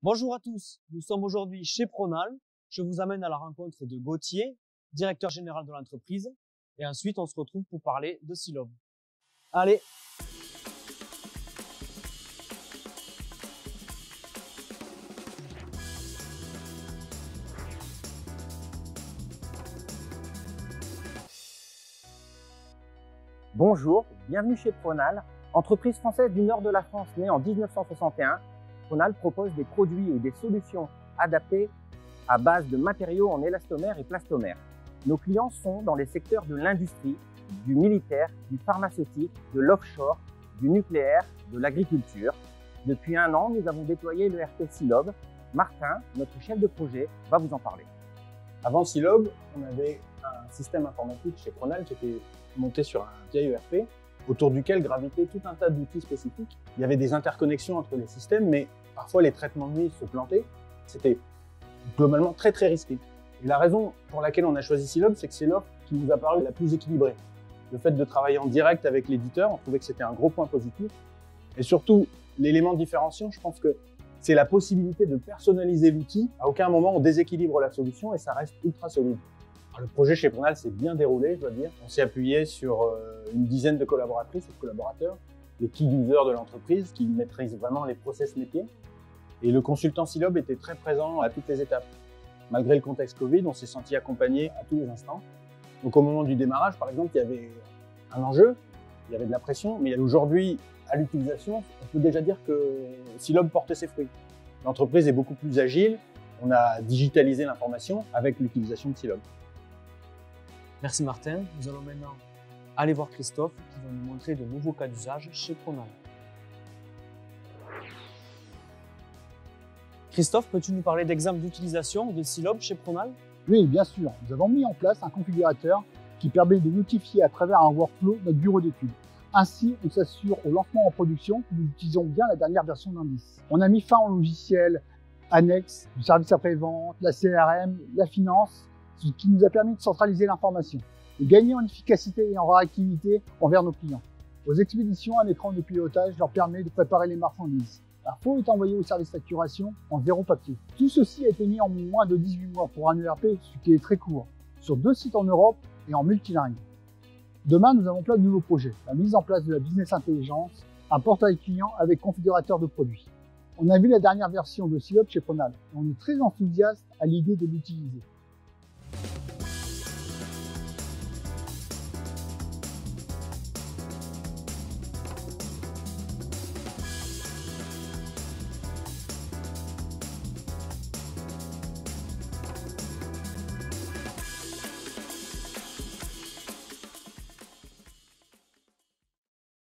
Bonjour à tous, nous sommes aujourd'hui chez Pronal. Je vous amène à la rencontre de Gauthier, directeur général de l'entreprise. Et ensuite, on se retrouve pour parler de Silob. Allez! Bonjour, bienvenue chez Pronal, entreprise française du nord de la France née en 1961. Pronal propose des produits et des solutions adaptées à base de matériaux en élastomère et plastomère. Nos clients sont dans les secteurs de l'industrie, du militaire, du pharmaceutique, de l'offshore, du nucléaire, de l'agriculture. Depuis 1 an, nous avons déployé le RP Silob. Martin, notre chef de projet, va vous en parler. Avant Silob, on avait un système informatique chez Pronal qui était monté sur un vieil ERP autour duquel gravitaient tout un tas d'outils spécifiques. Il y avait des interconnexions entre les systèmes, mais parfois les traitements de nuit se plantaient. C'était globalement très risqué. Et la raison pour laquelle on a choisi Silob, c'est que c'est l'offre qui nous a paru la plus équilibrée. Le fait de travailler en direct avec l'éditeur, on trouvait que c'était un gros point positif. Et surtout, l'élément différenciant, je pense que c'est la possibilité de personnaliser l'outil. À aucun moment on déséquilibre la solution et ça reste ultra solide. Alors, le projet chez Pronal s'est bien déroulé, je dois dire. On s'est appuyé sur une dizaine de collaboratrices et de collaborateurs, les key users de l'entreprise qui maîtrisent vraiment les process métiers. Et le consultant Silob était très présent à toutes les étapes. Malgré le contexte Covid, on s'est senti accompagné à tous les instants. Donc au moment du démarrage, par exemple, il y avait un enjeu, il y avait de la pression, mais aujourd'hui, à l'utilisation, on peut déjà dire que Silob porte ses fruits. L'entreprise est beaucoup plus agile, on a digitalisé l'information avec l'utilisation de Silob. Merci Martin. Nous allons maintenant aller voir Christophe qui va nous montrer de nouveaux cas d'usage chez Pronal. Christophe, peux-tu nous parler d'exemples d'utilisation de Silob chez Pronal? Oui, bien sûr. Nous avons mis en place un configurateur qui permet de notifier à travers un workflow notre bureau d'études. Ainsi, on s'assure au lancement en production que nous utilisons bien la dernière version d'Indice. On a mis fin au logiciel annexe du service après-vente, la CRM, la finance, ce qui nous a permis de centraliser l'information, de gagner en efficacité et en réactivité envers nos clients. Aux expéditions, un écran de pilotage leur permet de préparer les marchandises. L'info est envoyée au service facturation en 0 papier. Tout ceci a été mis en moins de 18 mois pour un ERP, ce qui est très court, sur 2 sites en Europe et en multilingue. Demain, nous avons plein de nouveaux projets. La mise en place de la business intelligence, un portail client avec configurateur de produits. On a vu la dernière version de Silob chez Pronal et on est très enthousiaste à l'idée de l'utiliser.